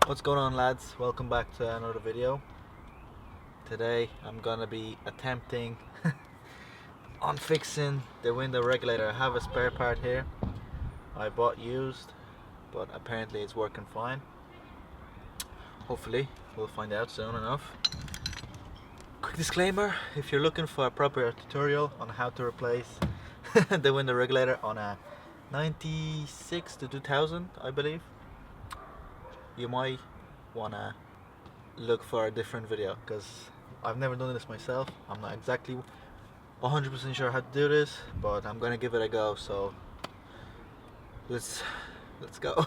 What's going on, lads? Welcome back to another video. Today I'm gonna be attempting on fixing the window regulator. I have a spare part here I bought used, but apparently it's working fine. Hopefully we'll find out soon enough. Quick disclaimer: if you're looking for a proper tutorial on how to replace the window regulator on a 96 to 2000, I believe, you might wanna look for a different video, because I've never done this myself. I'm not exactly 100% sure how to do this, but I'm gonna give it a go. So let's go.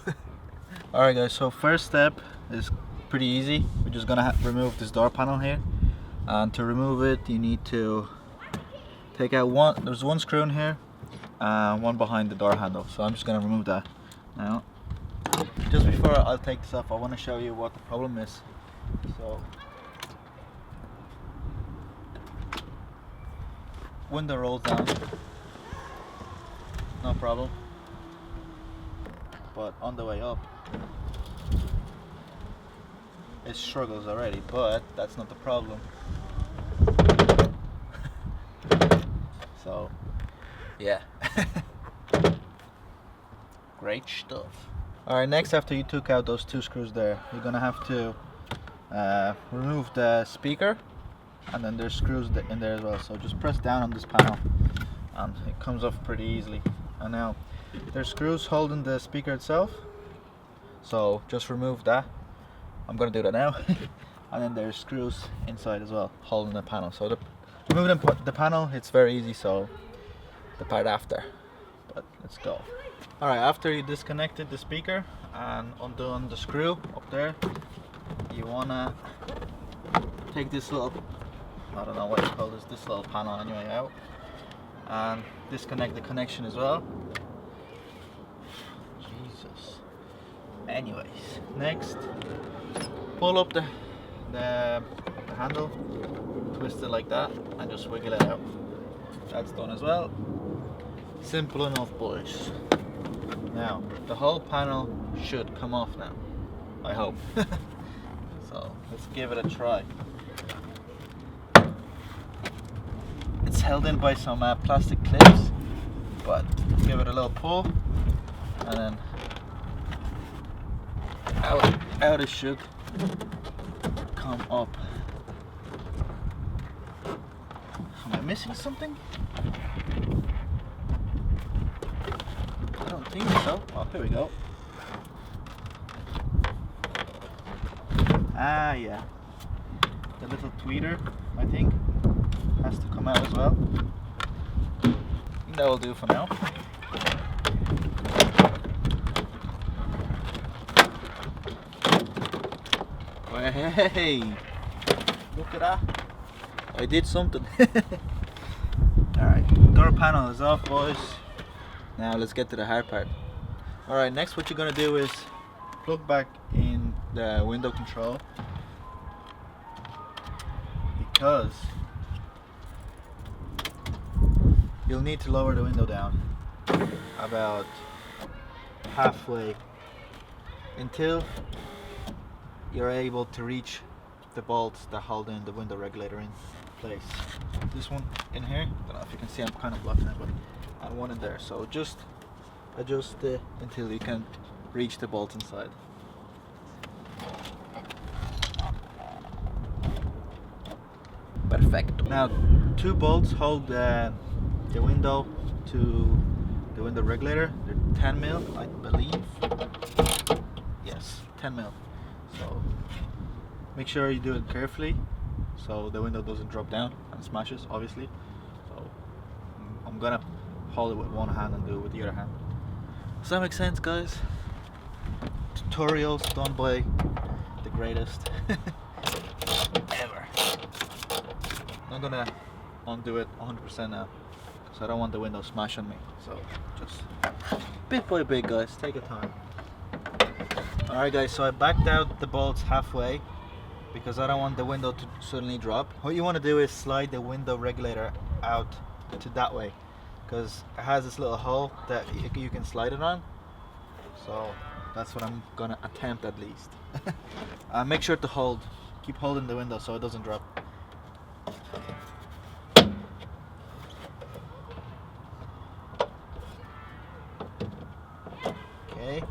Alright guys, so first step is pretty easy. We're just gonna remove this door panel here, and to remove it you need to take out there's one screw in here and one behind the door handle. So I'm just gonna remove that now. Just before I'll take this off, I want to show you what the problem is. So, window rolls down, no problem, but on the way up it struggles already, but that's not the problem. So yeah. Great stuff. Alright, next, after you took out those two screws there, you're gonna have to remove the speaker, and then there's screws in there as well. So just press down on this panel and it comes off pretty easily. And now there's screws holding the speaker itself, so just remove that. I'm gonna do that now. And then there's screws inside as well holding the panel. So removing the panel, it's very easy, so the part after. But let's go. Alright, after you disconnected the speaker and undone the screw up there, you wanna take this little, I don't know what you call this little panel anyway, out, and disconnect the connection as well. Jesus. Anyways, next, pull up the handle, twist it like that, and just wiggle it out. That's done as well. Simple enough, boys. Now, the whole panel should come off now, I hope. So, let's give it a try. It's held in by some plastic clips, but give it a little pull, and then out it should come up. Am I missing something? I don't think so. Oh, here we go. Ah, yeah. The little tweeter, I think, has to come out as well. I think that will do for now. Hey, look at that. I did something. Alright, door panel is off, boys. Now let's get to the hard part. Alright, next what you're going to do is plug back in the window control, because you'll need to lower the window down about halfway until you're able to reach the bolts that hold in the window regulator in place. This one in here, I don't know if you can see, I'm kind of blocking it, but and one in there. So just adjust it until you can reach the bolts inside. Perfect. Now, two bolts hold the window to the window regulator. They're 10 mil, I believe. Yes, 10 mil. So make sure you do it carefully so the window doesn't drop down and smashes, obviously. So I'm gonna hold it with one hand and do it with the other hand. Does that make sense, guys? Tutorials done by the greatest ever. I'm gonna undo it 100% now, because I don't want the window smash on me. So just bit by bit, guys, take your time. Alright guys, so I backed out the bolts halfway because I don't want the window to suddenly drop. What you want to do is slide the window regulator out to that way, because it has this little hole that you can slide it on. So That's what I'm gonna attempt at least. Make sure to keep holding the window so it doesn't drop. Okay.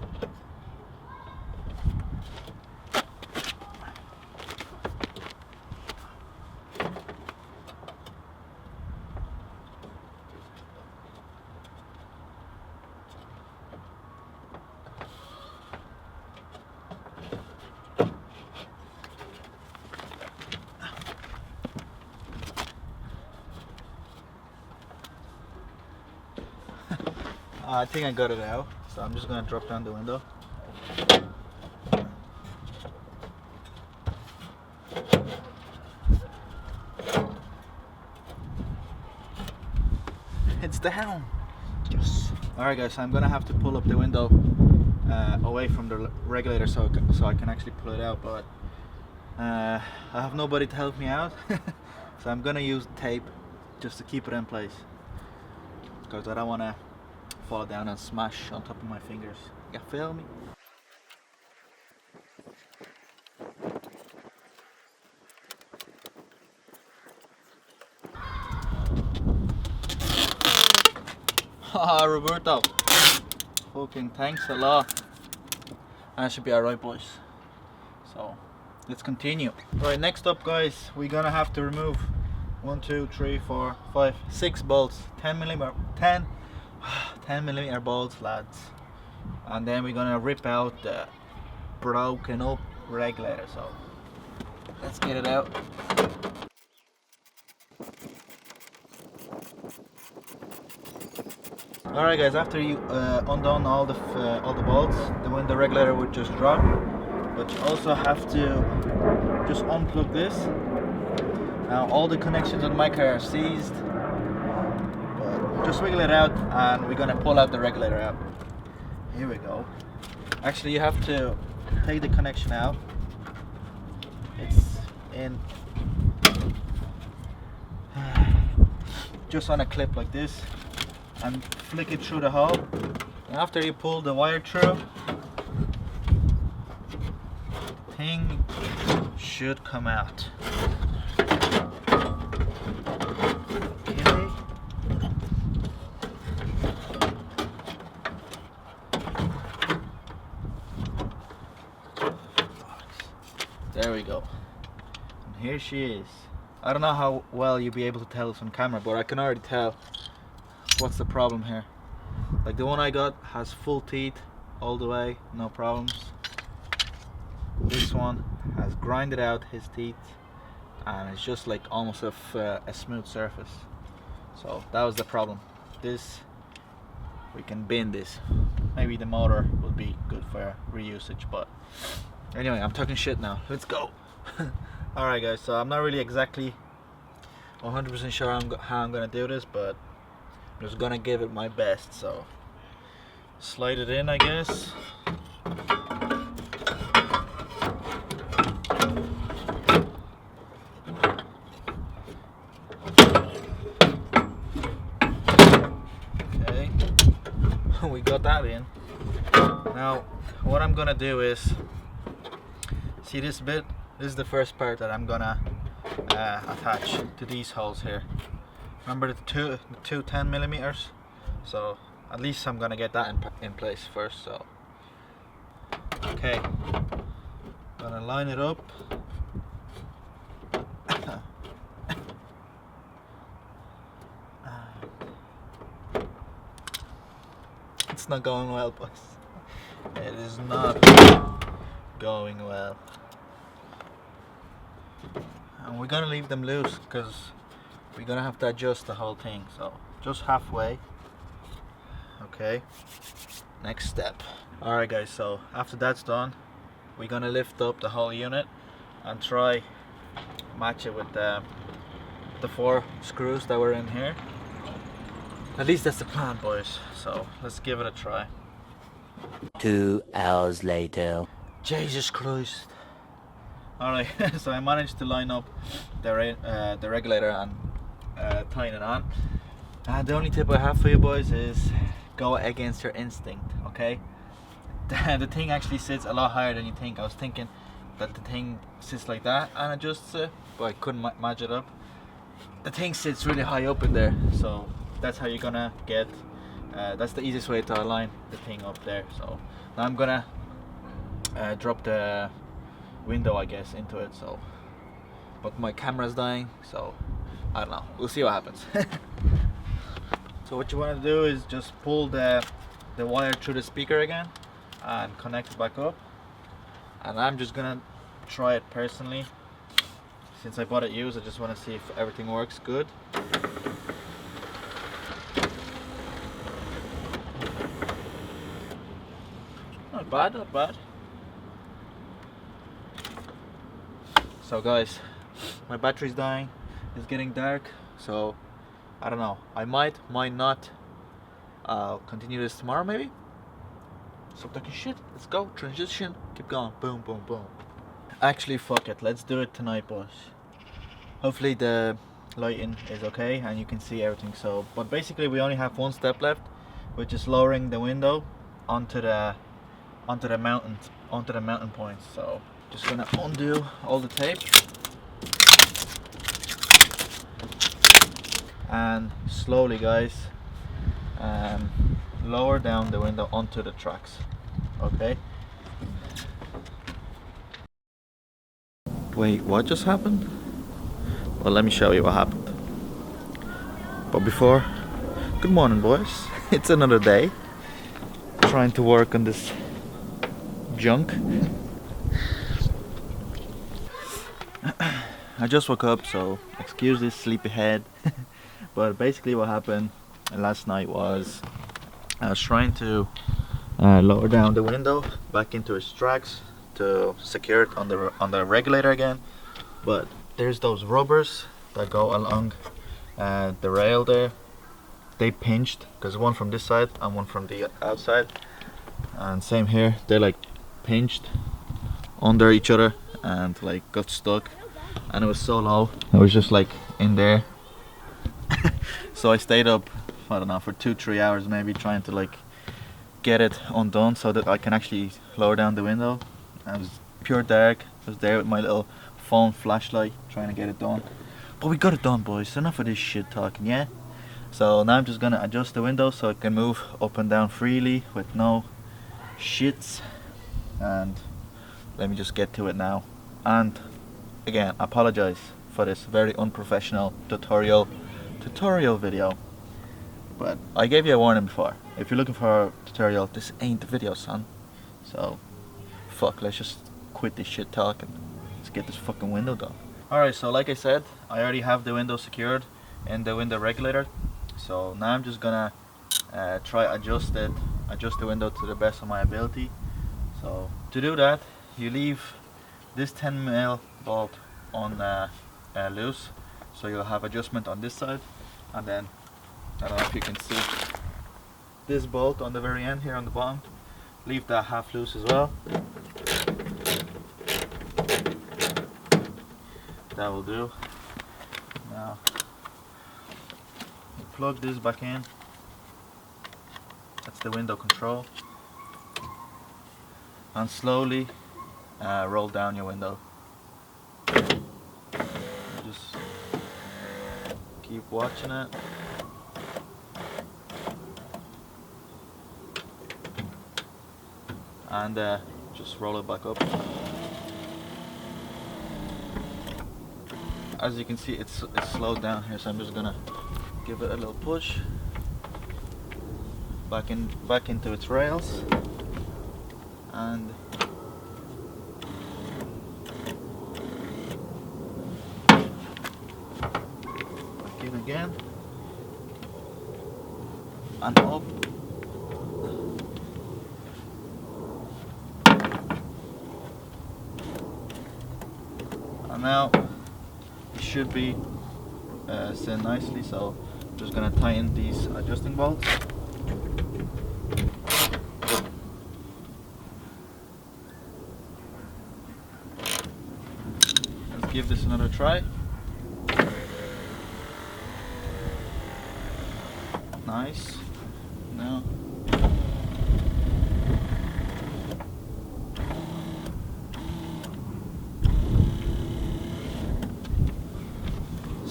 I think I got it out, so I'm just gonna drop down the window. It's down. Yes. Alright guys, so I'm gonna have to pull up the window away from the regulator so I can actually pull it out, but I have nobody to help me out. So I'm gonna use tape just to keep it in place, because I don't want to fall down and smash on top of my fingers. You feel me? Haha, Roberto. Fucking thanks a lot. That should be alright, boys. So let's continue. Right, next up guys, we're gonna have to remove 1, 2, 3, 4, 5, 6 bolts, 10 millimeter bolts, lads. And then we're gonna rip out the broken up regulator. So let's get it out. Alright guys, after you undone all the bolts, the regulator would just drop. But you also have to just unplug this. Now all the connections on my car are seized, but just wiggle it out and we're gonna pull out the regulator out. Here we go. Actually, you have to take the connection out. It's in just on a clip like this, and flick it through the hole. And after you pull the wire through, the thing should come out. Okay. There we go. And here she is. I don't know how well you'll be able to tell this on camera, but I can already tell what's the problem here. Like the one I got has full teeth all the way, no problems. This one has grinded out his teeth and it's just like almost a smooth surface. So that was the problem. This, we can bin this. Maybe the motor will be good for reusage, but anyway, I'm talking shit now. Let's go. Alright guys, so I'm not really exactly 100% sure how I'm gonna do this, but I'm just gonna give it my best. So slide it in, I guess. Okay, we got that in. Now what I'm gonna do is, see this bit? This is the first part that I'm gonna attach to these holes here. Remember the two 10 millimeters? So at least I'm gonna get that in place first. So okay, gonna line it up. It's not going well, boys. It is not going well. And we're gonna leave them loose because we're gonna have to adjust the whole thing. So just halfway. Okay, next step. Alright guys, so after that's done, we're gonna lift up the whole unit and try match it with the 4 screws that were in here. At least that's the plan, boys. So let's give it a try. 2 hours later. Jesus Christ. Alright, so I managed to line up the regulator and tying it on. The only tip I have for you boys is go against your instinct, okay? the thing actually sits a lot higher than you think. I was thinking that the thing sits like that and adjusts it, but I couldn't match it up. The thing sits really high up in there, so that's how you're gonna get. That's the easiest way to align the thing up there. So now I'm gonna drop the window, I guess, into it. So, but my camera's dying, so I don't know. We'll see what happens. So what you want to do is just pull the wire through the speaker again and connect it back up. And I'm just gonna try it personally. Since I bought it used, I just want to see if everything works good. Not bad, not bad. So guys, my battery's dying. It's getting dark, so I don't know. I might not. I'll continue this tomorrow maybe. Stop talking shit. Let's go. Transition. Keep going. Boom, boom, boom. Actually, fuck it. Let's do it tonight, boys. Hopefully the lighting is okay and you can see everything. So, but basically we only have one step left, which is lowering the window onto the mountain points. So, just gonna undo all the tape and slowly, guys, lower down the window onto the tracks. Okay. Wait, what just happened? Well, let me show you what happened. But before, good morning, boys. It's another day. Trying to work on this junk. I just woke up, so excuse this sleepy head. But basically what happened last night was I was trying to lower down the window back into its tracks to secure it on the regulator again, but there's those rubbers that go along the rail there. They pinched, because one from this side and one from the outside, and same here, they're like pinched under each other and like got stuck, and it was so low, it was just like in there. So I stayed up, I don't know, for 2-3 hours maybe, trying to like get it undone so that I can actually lower down the window. And it was pure dark. I was there with my little phone flashlight trying to get it done, but we got it done, boys. Enough of this shit talking, yeah? So now I'm just gonna adjust the window so it can move up and down freely with no shits, and let me just get to it now. And again, I apologize for this very unprofessional tutorial video, but I gave you a warning before. If you're looking for a tutorial, this ain't the video, son. So fuck, let's just quit this shit talking. Let's get this fucking window done. Alright, so like I said, I already have the window secured in the window regulator. So now I'm just gonna try adjust the window to the best of my ability. So to do that, you leave this 10mm bolt on loose, so you'll have adjustment on this side, and then I don't know if you can see this bolt on the very end here on the bottom. Leave that half loose as well. That will do. Now you plug this back in. That's the window control. And slowly roll down your window. Just keep watching it. And just roll it back up. As you can see, it's slowed down here, so I'm just gonna give it a little push back into its rails, and back in again, and up. And now it should be set nicely, so I'm just gonna tighten these adjusting bolts. Let's give this another try. Nice. Now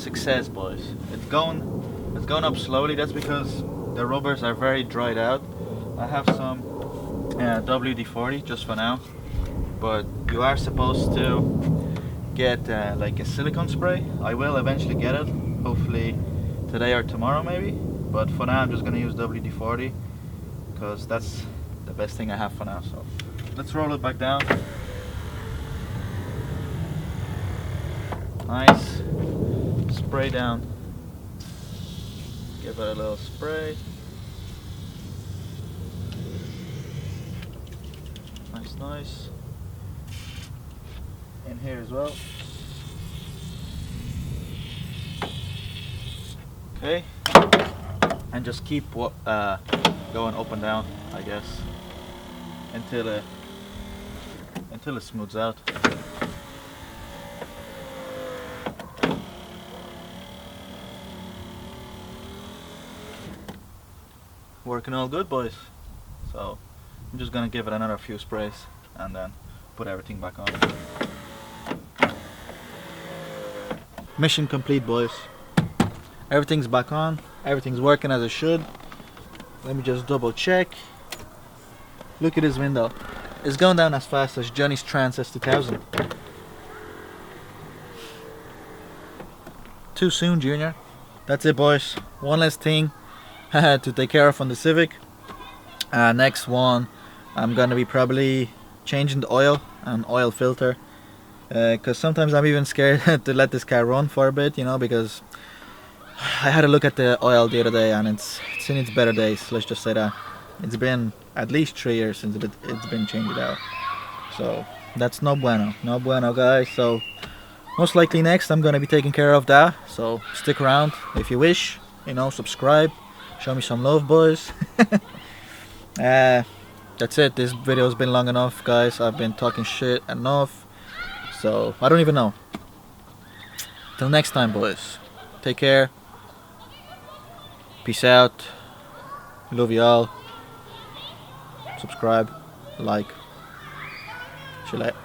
success, boys. It's going up slowly. That's because the rubbers are very dried out. I have some WD-40 just for now, but you are supposed to get like a silicone spray. I will eventually get it, hopefully today or tomorrow maybe, but for now I'm just gonna use WD-40 because that's the best thing I have for now. So let's roll it back down. Nice. Spray down. Give it a little spray. Nice. In here as well. Okay. And just keep going up and down, I guess, until it smooths out. Working all good, boys. So I'm just gonna give it another few sprays and then put everything back on. Mission complete, boys. Everything's back on. Everything's working as it should. Let me just double check. Look at this window. It's going down as fast as Johnny's Trans S2000. Too soon, Junior. That's it, boys. One last thing to take care of on the Civic. Next one, I'm gonna be probably changing the oil and oil filter, because sometimes I'm even scared to let this car run for a bit, you know, because I had a look at the oil the other day and it's in its better days, let's just say that. It's been at least 3 years since it's been changed out, so that's no bueno, guys. So most likely next I'm gonna be taking care of that, so stick around if you wish, you know, subscribe, show me some love, boys. That's it. This video has been long enough, guys. I've been talking shit enough, so I don't even know. Till next time, boys. Take care. Peace out. Love y'all. Subscribe, like. Chill out.